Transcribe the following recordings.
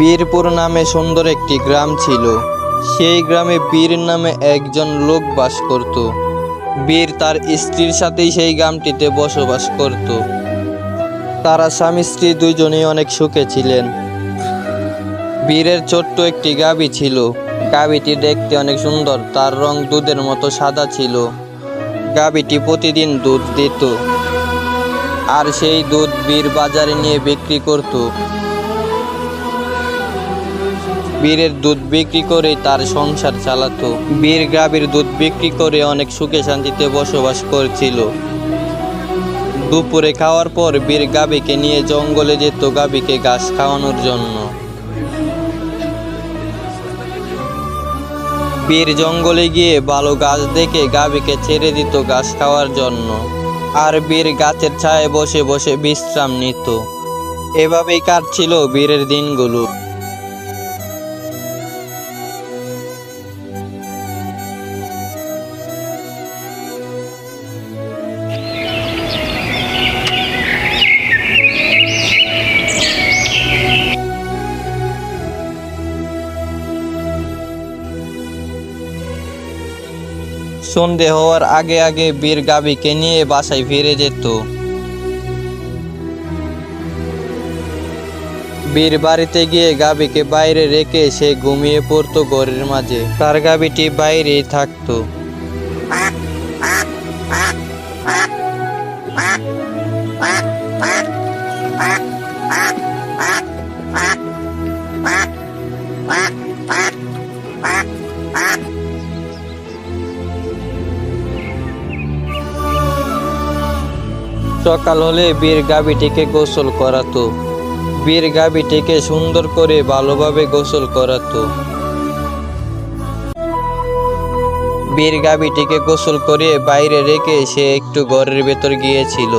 বীরপুর নামে সুন্দর একটি গ্রাম ছিল। সেই গ্রামে বীর নামে একজন লোক বাস করত। বীর তার স্ত্রীর সাথেই সেই গ্রামটিতে বসবাস করত। তারা স্বামী স্ত্রী দুইজনেই অনেক সুখে ছিলেন। বীরের ছোট্ট একটি গাভী ছিল। গাভীটি দেখতে অনেক সুন্দর, তার রং দুধের মতো সাদা ছিল। গাভীটি প্রতিদিন দুধ দিত, আর সেই দুধ বীর বাজারে নিয়ে বিক্রি করত। বীরের দুধ বিক্রি করে তার সংসার চালাতো। বীর গাভীর দুধ বিক্রি করে অনেক সুখে শান্তিতে বসবাস করছিল। দুপুরে খাওয়ার পর বীর গাভীকে নিয়ে জঙ্গলে যেত গাভীকে ঘাস খাওয়ানোর জন্য। বীর জঙ্গলে গিয়ে ভালো গাছ দেখে গাভীকে ছেড়ে দিত ঘাস খাওয়ার জন্য, আর বীর গাছের ছায়ায় বসে বসে বিশ্রাম নিত। এভাবেই কাটছিল বীরের দিনগুলো। সন্ধে হওয়ার আগে আগে বীর গাভীকে নিয়ে বাসায় ফিরে যেত। বীর বাড়িতে গিয়ে গাভীকে বাইরে রেখে সে ঘুমিয়ে পড়তো ঘরের মাঝে। তার গাভীটি বাইরেই থাকতো। সকাল হলে বীর গাভীটিকে গোসল করাতো। বীর গাভীটিকে সুন্দর করে ভালোভাবে গোসল করাতো। বীর গাভীটিকে গোসল করে বাইরে রেখে সে একটু ঘরের ভেতর গিয়েছিল।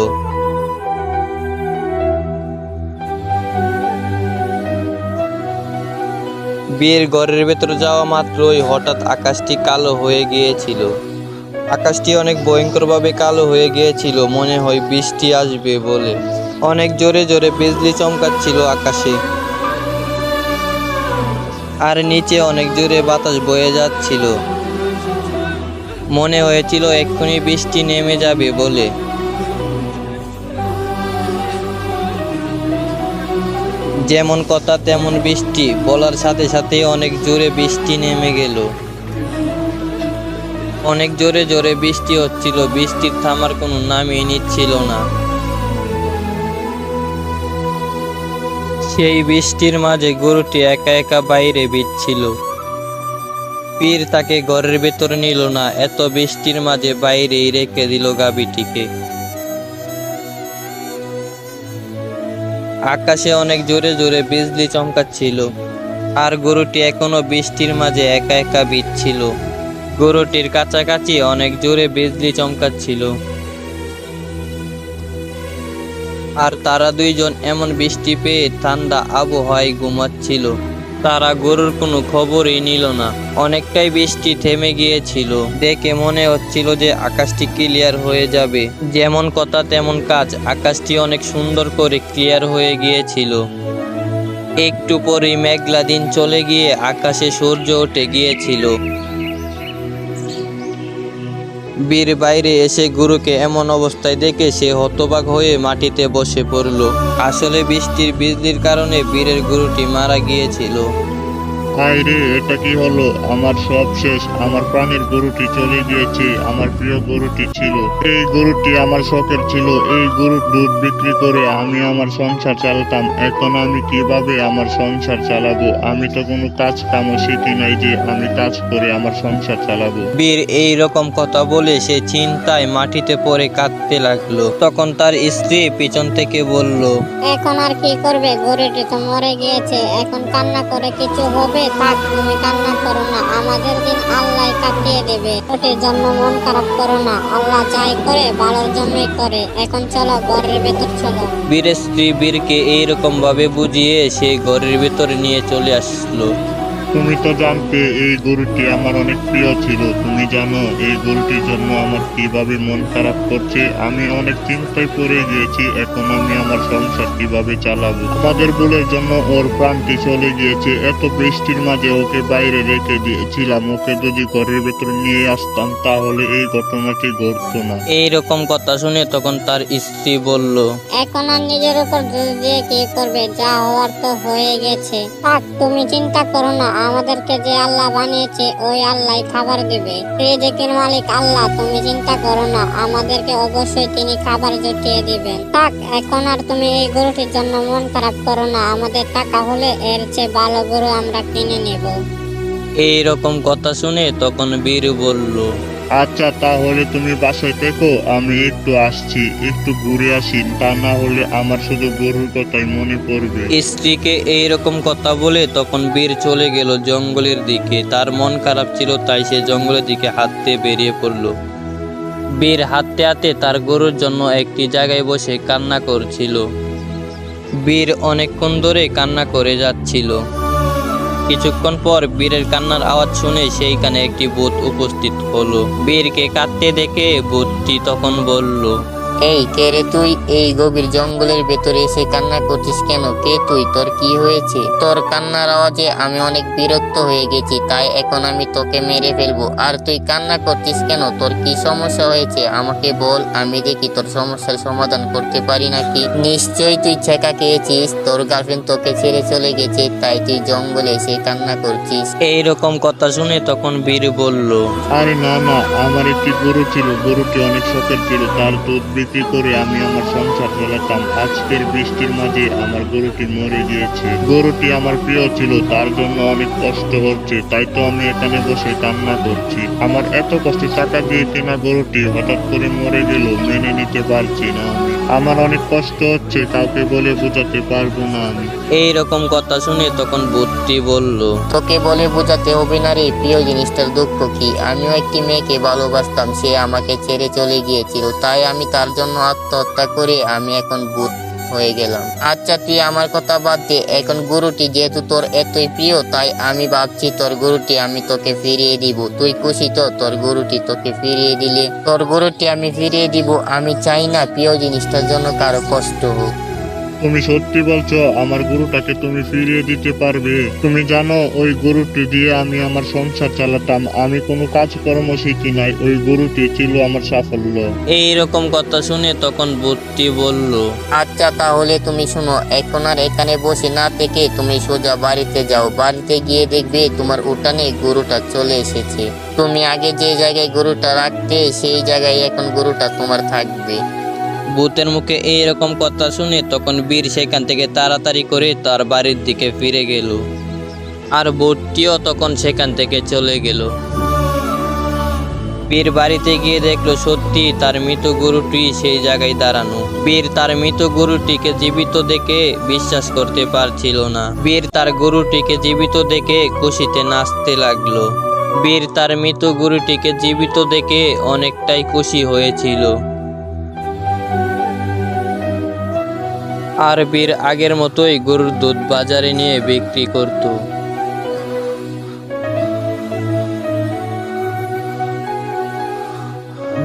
বীর ঘরের ভেতর যাওয়া মাত্রই হঠাৎ আকাশটি কালো হয়ে গিয়েছিল। আকাশটি অনেক ভয়ঙ্করভাবে কালো হয়ে গিয়েছিল, মনে হয় বৃষ্টি আসবে বলে। অনেক জোরে জোরে বিজলি চমকাচ্ছিল আকাশে, আর নিচে অনেক জোরে বাতাস বয়ে যাচ্ছিল। মনে হয়েছিল এক্ষুনি বৃষ্টি নেমে যাবে বলে। যেমন কথা তেমন বৃষ্টি, বলার সাথে সাথে অনেক জোরে বৃষ্টি নেমে গেল। অনেক জোরে জোরে বৃষ্টি হচ্ছিল, বৃষ্টির থামার কোনো নামই নিচ্ছিল না। সেই বৃষ্টির মাঝে গরুটি একা একা বাইরে ভিজছিল। বীর তাকে ঘরের ভেতর নিল না, এত বৃষ্টির মাঝে বাইরেই রেখে দিল গাভীটিকে। আকাশে অনেক জোরে জোরে বিজলি চমকাচ্ছিল, আর গরুটি এখনো বৃষ্টির মাঝে একা একা ভিজছিল। গরুটির কাছাকাছি অনেক জোরে বিজলি চমকাচ্ছিল, আর তারা দুইজন এমন বৃষ্টি পেয়ে ঠান্ডা আবহাওয়ায় ঘুমাচ্ছিল। তারা গরুর কোনো খবরই নিল না। অনেকটাই বৃষ্টি থেমে গিয়েছিল। দেখে মনে হচ্ছিল যে আকাশটি ক্লিয়ার হয়ে যাবে। যেমন কথা তেমন কাজ, আকাশটি অনেক সুন্দর করে ক্লিয়ার হয়ে গিয়েছিল। একটু পরেই মেঘলা দিন চলে গিয়ে আকাশে সূর্য উঠে গিয়েছিল। বীর বাইরে এসে গুরুকে এমন অবস্থায় দেখে সে হতবাক হয়ে মাটিতে বসে পড়ল। আসলে বৃষ্টির বিজলির কারণে বীরের গরুটি মারা গিয়েছিল। হায় রে, এটা কি হলো? আমার সব শেষ। আমার প্রাণের গরুটি চলে গিয়েছে। আমার প্রিয় গরুটি ছিল, এই গরুটি আমার শখের ছিল। এই গরুর দুধ বিক্রি করে আমি আমার সংসার চালাতাম। এখন আমি কিভাবে আমার সংসার চালাবো? আমি তো কোনো কাজ কামও শিখি নাই যে আমি কাজ করে আমার সংসার চালাবো। বীর এই রকম কথা বলে সে চিন্তায় মাটিতে পড়ে কাঁদতে লাগলো। তখন তার স্ত্রী পিছন থেকে বলল, এখন আর কি করবে? গরুটি তো মরে গিয়েছে, এখন কান্না করে কিছু হবে? থাক, তুমি কান্না করো না, আমাদের দিন আল্লাহ কাটিয়ে দেবে। ওটির জন্য মন খারাপ করো না, আল্লাহ যাই করে ভালোর জন্যই করে। এখন চলো, ঘরের ভেতর চলো। বীরের স্ত্রী বীরকে এইরকম ভাবে বুঝিয়ে সে ঘরের ভেতরে নিয়ে চলে আসলো। তুমি তো জানতে এই গরুটি আমার অনেক প্রিয় ছিল। তুমি জানো এই গরুটির জন্য আমার কিভাবে মন খারাপ করছে। আমি অনেক চিন্তায় পড়ে গিয়েছি, এখন আমি আমার সংসার কিভাবে চালাবো। আমাদের ভুলের জন্য ওর প্রাণটি চলে গিয়েছে। এত বৃষ্টির মাঝে ওকে বাইরে রেখে দিয়েছিলাম। ওকে যদি ঘরের ভেতরে নিয়ে আসতাম তাহলে এই ঘটনাটি ঘটতো না। এইরকম কথা শুনে তখন তার স্ত্রী বলল, এখন আর নিজের উপর দোষ দিয়ে কি করবে, যা হওয়ার তো হয়ে গেছে। থাক, তুমি চিন্তা করো না, আমাদেরকে যে আল্লাহ বানিয়েছে ওই আল্লাহ খাবার দেবে। রিজিকের মালিক আল্লাহ, তুমি চিন্তা করো না, আমাদেরকে অবশ্যই তিনি খাবার জুটিয়ে দিবেন। থাক, এখন আর তুমি এই গরুটির জন্য মন খারাপ করো না, আমাদের টাকা হলে এর চেয়ে ভালো গরু আমরা কিনে নেব। এইরকম কথা শুনে তখন বীর বলল, আচ্ছা, তাহলে তুমি বাসায় থেকো, আমি একটু আসছি, একটু ঘুরে আসি, তা না হলে আমার শুধু গরুর কথাই মনে পড়বে। স্ত্রীকে এইরকম কথা বলে তখন বীর চলে গেল জঙ্গলের দিকে। তার মন খারাপ ছিল, তাই সে জঙ্গলের দিকে হাঁটতে বেরিয়ে পড়ল। বীর হাঁটতে হাঁটতে তার গরুর জন্য একটি জায়গায় বসে কান্না করছিল। বীর অনেকক্ষণ ধরে কান্না করে যাচ্ছিল। কিছুক্ষণ পর বীরের কান্নার আওয়াজ শুনে সেইখানে একটি ভূত উপস্থিত হলো। বীরকে কাঁদতে দেখে ভূতটি তখন বলল, এই কে রে তুই? এই গভীর জঙ্গলের ভেতরে এসে কান্না করছিস কেন? কে তুই? তোর কি হয়েছে? তোর কান্নার আওয়াজে আমি অনেক বিরক্ত হয়ে গেছি, তাই এখন আমি তোকে মেরে ফেলবো। আর তুই কান্না করছিস কেন? তোর কি সমস্যা হয়েছে আমাকে বল, আমি দেখি তোর সমস্যার সমাধান করতে পারি নাকি। নিশ্চয়ই তুই ছেঁকা খেয়েছিস, তোর গার্লফ্রেন্ড তোকে ছেড়ে চলে গেছে, তাই তুই জঙ্গলে এসে কান্না করছিস। এইরকম কথা শুনে তখন বীর বলল, আরে না না, আমার একটি গরু ছিল, গরুটি অনেক শখের ছিল, তার দুধ বিক্রি করে আমি আমার সংসার চালাতাম। আজকের বৃষ্টির মাঝে আমার গরুটি মরে গিয়েছে। গরুটি আমার প্রিয় ছিল, তার জন্য অনেক কষ্ট হচ্ছে, তাই তো আমি এখানে বসে কান্না করছি। আমার এত কষ্টে টাকা দিয়ে কেনা গরুটি হঠাৎ করে মরে গেল, মেনে নিতে পারছি না আমি। আমার অনেক কষ্ট হচ্ছে, কাউকে বলে বোঝাতে পারবো না আমি। এইরকম কথা শুনে তখন ভূতটি বলল, তোকে বলে বোঝাতে হবে না রে, প্রিয় জিনিসটার দুঃখ কি। আমিও একটি মেয়েকে ভালোবাসতাম, সে আমাকে ছেড়ে চলে গিয়েছিল, তাই আমি তার জন্য আত্মহত্যা করে আমি এখন ভূত হয়ে গেলাম। আচ্ছা, তুই আমার কথা বাদ দে, এখন গরুটি যেহেতু তোর এতই প্রিয়, তাই আমি ভাবছি তোর গরুটি আমি তোকে ফিরিয়ে দিব। তুই খুশি তো তোর গরুটি তোকে ফিরিয়ে দিলে? তোর গরুটি আমি ফিরিয়ে দিব। আমি চাই না প্রিয় জিনিসটার জন্য কারো কষ্ট হোক। তুমি সত্যি বলছো? আমার গরুটাকে তুমি ফিরিয়ে দিতে পারবে? তুমি জানো ওই গরুটি দিয়ে আমি আমার সংসার চালাতাম, আমি কোনো কাজকর্ম শিখি নাই, ওই গরুটি ছিল আমার সাফল্য। এইরকম কথা শুনে তখন ভূতটি বলল, আচ্ছা, তাহলে তুমি শোনো, এখন আর এখানে বসে না থেকে তুমি সোজা বাড়িতে যাও। বাড়িতে গিয়ে দেখবে তোমার উঠানে গরুটা চলে এসেছে। তুমি আগে যে জায়গায় গরুটা রাখতে সেই জায়গায় এখন গরুটা তোমার থাকবে। ভূতের মুখে এইরকম কথা শুনে তখন বীর সেখান থেকে তাড়াতাড়ি করে তার বাড়ির দিকে ফিরে গেল। আর ভূতটিও তখন সেখান থেকে চলে গেল। বীর বাড়িতে গিয়ে দেখলো সত্যি তার মৃত গরুটি সেই জায়গায় দাঁড়ানো। বীর তার মৃত গরুটিকে জীবিত দেখে বিশ্বাস করতে পারছিল না। বীর তার গরুটিকে জীবিত দেখে খুশিতে নাচতে লাগলো। বীর তার মৃত গরুটিকে জীবিত দেখে অনেকটাই খুশি হয়েছিল। আর বীর আগের মতোই গরুর দুধ বাজারে নিয়ে বিক্রি করত।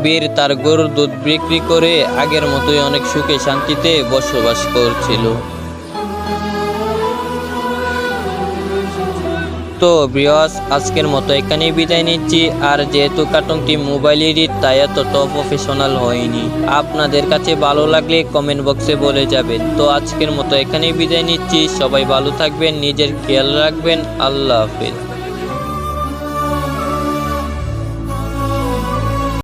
বীর তার গরুর দুধ বিক্রি করে আগের মতোই অনেক সুখে শান্তিতে বসবাস করছিল। তো ভিউয়ার্স, আজকের মতো এখানেই বিদায় নিচ্ছি। আর যেহেতু কার্টুনটি মোবাইল এডিট, তাই এতটা প্রফেশনাল হয়নি। আপনাদের কাছে ভালো লাগলে কমেন্ট বক্সে বলে যাবেন। তো আজকের মতো এখানেই বিদায় নিচ্ছি। সবাই ভালো থাকবেন, নিজের খেয়াল রাখবেন। আল্লাহ হাফেজ।